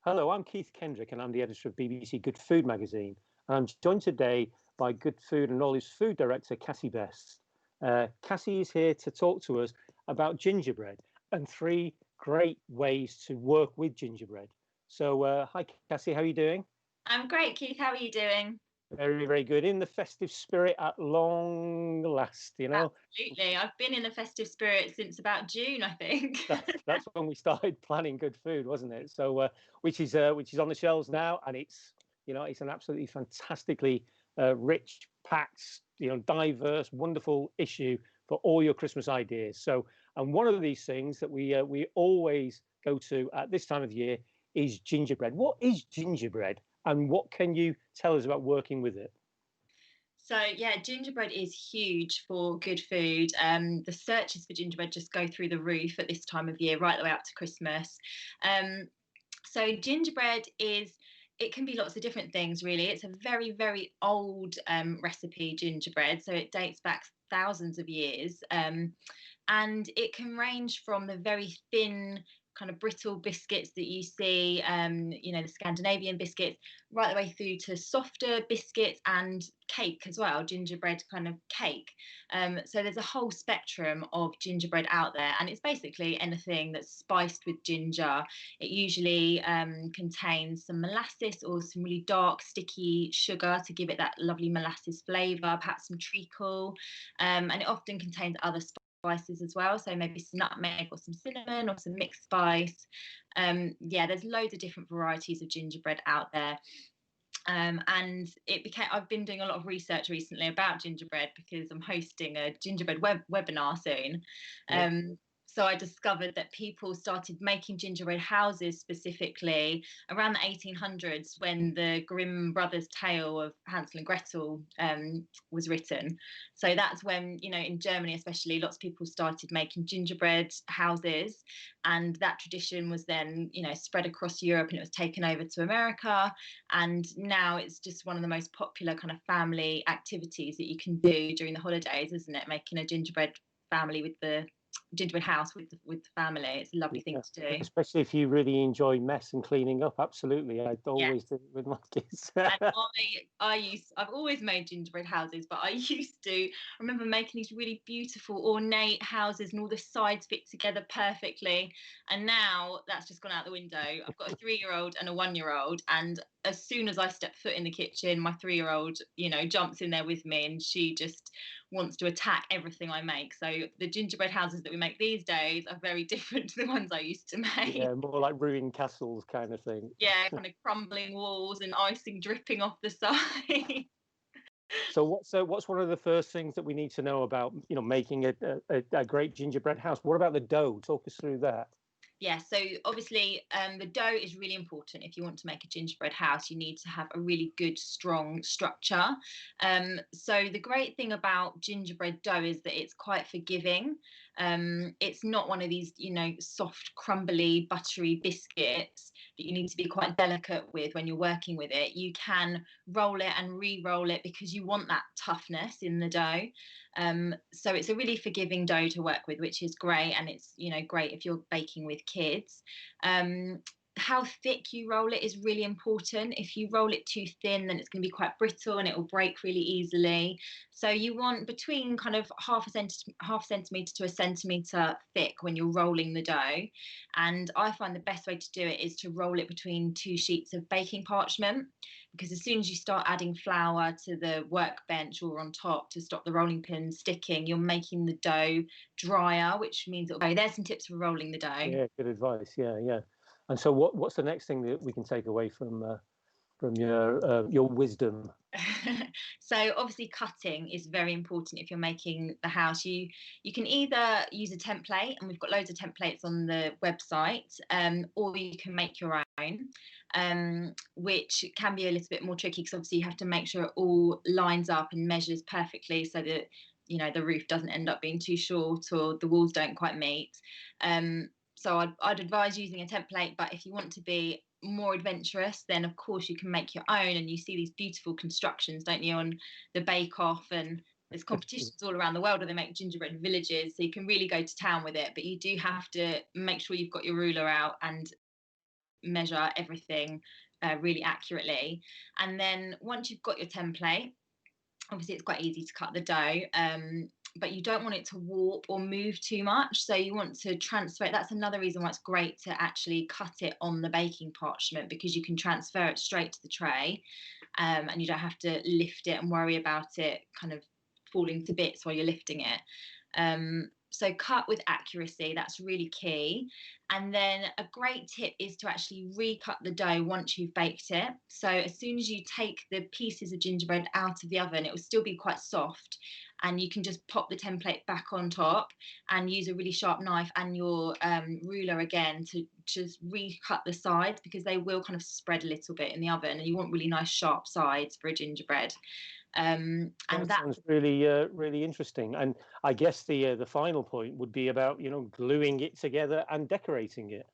Hello, I'm Keith Kendrick, and I'm the editor of BBC Good Food magazine. And I'm joined today by Good Food and Knowledge food director Cassie Best. Cassie is here to talk to us about gingerbread and three great ways to work with gingerbread. So, hi, Cassie, how are you doing? I'm great, Keith. How are you doing? Very, very good. In the festive spirit at long last, Absolutely. I've been in a festive spirit since about June, I think. That's when we started planning good food, wasn't it? So, which is on the shelves now, and it's an absolutely fantastically rich, packed, diverse, wonderful issue for all your Christmas ideas. So, and one of these things that we always go to at this time of year is gingerbread. What is gingerbread, and what can you tell us about working with it? So yeah, gingerbread is huge for good food. The searches for gingerbread just go through the roof at this time of year, right the way up to Christmas. Um, so gingerbread is it can be lots of different things really. It's a very, very old recipe, gingerbread. So it dates back thousands of years. And it can range from the very thin kind of brittle biscuits that you see, the Scandinavian biscuits, right the way through to softer biscuits and cake as well, gingerbread kind of cake. So there's a whole spectrum of gingerbread out there, and it's basically anything that's spiced with ginger. It usually contains some molasses or some really dark, sticky sugar to give it that lovely molasses flavour, perhaps some treacle, and it often contains other spices as well, so maybe some nutmeg or some cinnamon or some mixed spice. Yeah, there's loads of different varieties of gingerbread out there. And I've been doing a lot of research recently about gingerbread because I'm hosting a gingerbread webinar soon. Yeah. So I discovered that people started making gingerbread houses specifically around the 1800s when the Grimm brothers' tale of Hansel and Gretel was written. So that's when, in Germany especially, lots of people started making gingerbread houses, and that tradition was then, spread across Europe, and it was taken over to America. And now it's just one of the most popular kind of family activities that you can do during the holidays, isn't it? Making a gingerbread house with the family. It's a lovely thing Yeah, to do. especially if you really enjoy mess and cleaning up. Absolutely, I'd Yeah. always do it with my kids. And I've always made gingerbread houses, but I used to, I remember making these really beautiful, ornate houses and all the sides fit together perfectly. And now that's just gone out the window. I've got a 3-year-old and a 1-year-old. And as soon as I step foot in the kitchen, my 3-year-old, jumps in there with me, and she just wants to attack everything I make. So the gingerbread houses that we make these days are very different to the ones I used to make. Yeah, more like ruined castles kind of thing. Yeah, kind of crumbling walls and icing dripping off the side. So what's one of the first things that we need to know about making a great gingerbread house? What about the dough? Talk us through that. Yeah, so obviously the dough is really important. If you want to make a gingerbread house, you need to have a really good, strong structure. So the great thing about gingerbread dough is that it's quite forgiving. It's not one of these, soft, crumbly, buttery biscuits that you need to be quite delicate with when you're working with it. You can roll it and re-roll it because you want that toughness in the dough. So it's a really forgiving dough to work with, which is great, and it's great if you're baking with kids. Um, how thick you roll it is really important. If you roll it too thin, then it's going to be quite brittle and it will break really easily. So you want between kind of half centimeter to a centimeter thick when you're rolling the dough. And I find the best way to do it is to roll it between 2 sheets of baking parchment, because as soon as you start adding flour to the workbench or on top to stop the rolling pin sticking, you're making the dough drier, which means it'll go. There's some tips for rolling the dough. Yeah, good advice. Yeah, yeah. And so, what's the next thing that we can take away from your wisdom? So obviously cutting is very important if you're making the house. You can either use a template, and we've got loads of templates on the website, or you can make your own, which can be a little bit more tricky because obviously you have to make sure it all lines up and measures perfectly so that the roof doesn't end up being too short or the walls don't quite meet. So I'd advise using a template, but if you want to be more adventurous, then of course you can make your own, and you see these beautiful constructions, don't you, on the Bake Off, and there's competitions all around the world where they make gingerbread villages, so you can really go to town with it, but you do have to make sure you've got your ruler out and measure everything really accurately. And then once you've got your template, obviously it's quite easy to cut the dough, but you don't want it to warp or move too much. So you want to transfer it. That's another reason why it's great to actually cut it on the baking parchment, because you can transfer it straight to the tray, and you don't have to lift it and worry about it kind of falling to bits while you're lifting it. So cut with accuracy, that's really key. And then a great tip is to actually recut the dough once you've baked it. So as soon as you take the pieces of gingerbread out of the oven, it will still be quite soft, and you can just pop the template back on top and use a really sharp knife and your ruler again to just recut the sides, because they will kind of spread a little bit in the oven, and you want really nice sharp sides for a gingerbread. And That that sounds really interesting. And I guess the final point would be about, gluing it together and decorating it.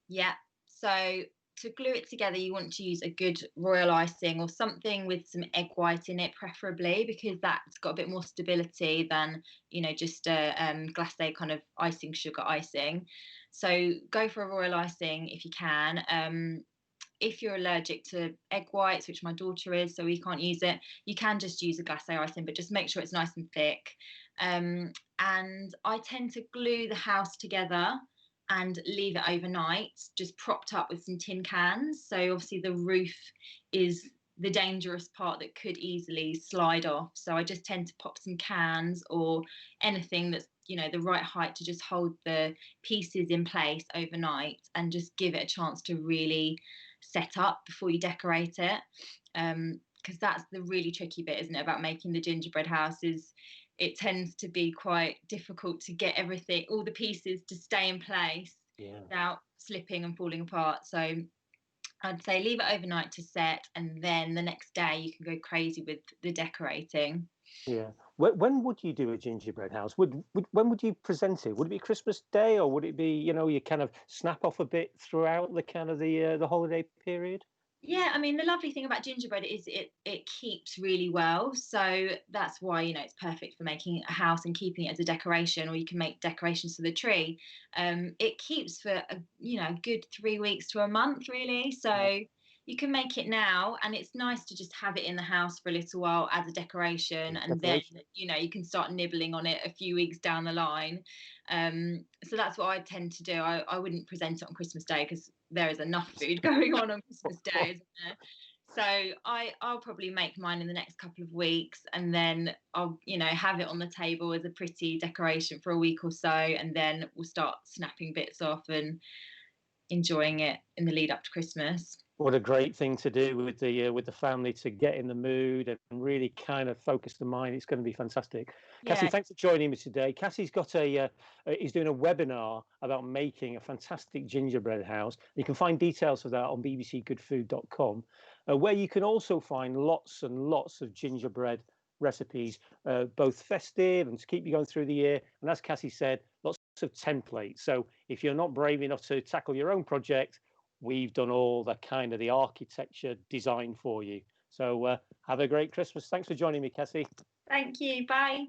Yeah. So to glue it together, you want to use a good royal icing or something with some egg white in it, preferably, because that's got a bit more stability than, just a glacé kind of icing, sugar icing. So go for a royal icing if you can. If you're allergic to egg whites, which my daughter is, so we can't use it, you can just use a glacé icing, but just make sure it's nice and thick. And I tend to glue the house together and leave it overnight, just propped up with some tin cans. So obviously the roof is the dangerous part that could easily slide off. So I just tend to pop some cans or anything that's, the right height to just hold the pieces in place overnight, and just give it a chance to really set up before you decorate it. Because that's the really tricky bit, isn't it, about making the gingerbread house, is it tends to be quite difficult to get everything, all the pieces to stay in place without slipping and falling apart. So I'd say leave it overnight to set, and then the next day you can go crazy with the decorating. Yeah. When would you do a gingerbread house? When would you present it? Would it be Christmas Day, or would it be, you kind of snap off a bit throughout the kind of the holiday period? Yeah, I mean, the lovely thing about gingerbread is it keeps really well. So that's why, it's perfect for making a house and keeping it as a decoration, or you can make decorations for the tree. It keeps for a good 3 weeks to a month, really. Yeah. So you can make it now, and it's nice to just have it in the house for a little while as a decoration, and then Decoration. you can start nibbling on it a few weeks down the line. So that's what I tend to do. I wouldn't present it on Christmas Day, because there is enough food going on Christmas Day, isn't there? So I'll probably make mine in the next couple of weeks, and then I'll have it on the table as a pretty decoration for a week or so, and then we'll start snapping bits off and enjoying it in the lead up to Christmas. What a great thing to do with the family, to get in the mood and really kind of focus the mind. It's going to be fantastic. Cassie, Yeah. thanks for joining me today. Cassie's got he's doing a webinar about making a fantastic gingerbread house. You can find details of that on bbcgoodfood.com, where you can also find lots and lots of gingerbread recipes, both festive and to keep you going through the year. And as Cassie said, lots of templates. So if you're not brave enough to tackle your own project, we've done all the architecture design for you. So have a great Christmas. Thanks for joining me, Cassie. Thank you. Bye.